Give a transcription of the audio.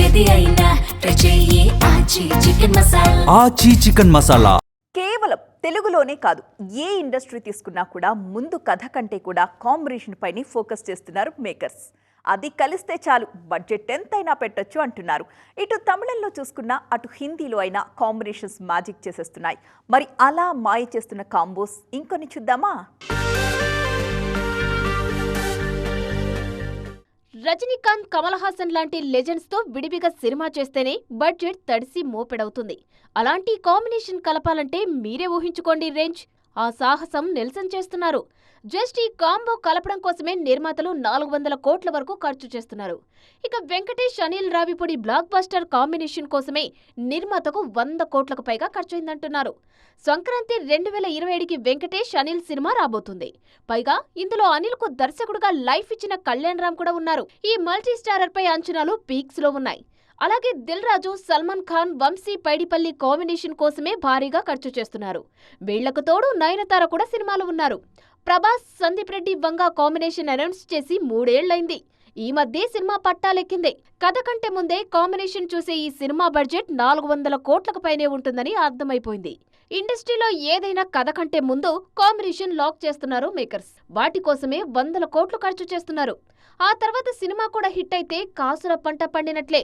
ఏది అయినా ట్రై చెయ్యి ఆచి చికెన్ మసాలా. ఆచి చికెన్ మసాలా కేవలం తెలుగులోనే కాదు, ఏ ఇండస్ట్రీ తీసుకున్నా కూడా ముందు కథ కంటే కూడా కాంబినేషన్ పైనే ఫోకస్ చేస్తున్నారు మేకర్స్. అది కలిస్తే చాలు, బడ్జెట్ ఎంతైనా పెట్టొచ్చు అంటున్నారు. ఇటు తమిళంలో చూసుకున్నా అటు హిందీలో అయినా కాంబినేషన్స్ మ్యాజిక్ చేసేస్తున్నాయి. మరి అలా మాయ చేస్తున్న కాంబోస్ ఇంకొన్ని చూద్దామా? రజనీకాంత్, కమల్ హాసన్ లాంటి లెజెండ్స్ తో విడివిగా సినిమా చేస్తేనే బడ్జెట్ తడిసి మోపెడవుతుంది. అలాంటి కాంబినేషన్ కలపాలంటే మీరే ఊహించుకోండి రేంజ్. ఆ సాహసం నెల్సన్ చేస్తున్నారు. జస్ట్ ఈ కాంబో కలపడం కోసమే నిర్మాతలు 400 కోట్ల వరకు ఖర్చు చేస్తున్నారు. ఇక Venkatesh, Anil Ravipudi block buster combination కోసమే నిర్మాతకు 100 కోట్లకు పైగా ఖర్చయిందంటున్నారు. సంక్రాంతి 2027కి వెంకటేష్, అనిల్ సినిమా రాబోతుంది. పైగా ఇందులో అనిల్ కు దర్శకుడుగా లైఫ్ ఇచ్చిన కళ్యాణ్ రామ్ కూడా ఉన్నారు. ఈ మల్టీ స్టారర్ పై అంచనాలు పీక్స్ లో ఉన్నాయి. అలాగే దిల్ రాజు, సల్మాన్ ఖాన్, వంశీ పైడిపల్లి కాంబినేషన్ కోసమే భారీగా ఖర్చు చేస్తున్నారు. వీళ్లకు తోడు నయనతార కూడా సినిమాలో ఉన్నారు. ప్రభాస్, సందీప్ రెడ్డి, వంగా కాంబినేషన్ అనౌన్స్ చేసి 3 ఏళ్లైంది. ఈ మధ్య సినిమా పట్టాలెక్కిందే. కథ కంటే ముందే కాంబినేషన్ చూసే ఈ సినిమా బడ్జెట్ 400 కోట్లకు పైనే ఉంటుందని అర్థమైపోయింది. ఇండస్ట్రీలో ఏదైనా కథ కంటే ముందు కాంబినేషన్ లాక్ చేస్తున్నారు మేకర్స్. వాటి కోసమే 100 కోట్లు ఖర్చు చేస్తున్నారు. ఆ తర్వాత సినిమా కూడా హిట్ అయితే కాసుల పంట పండినట్లే.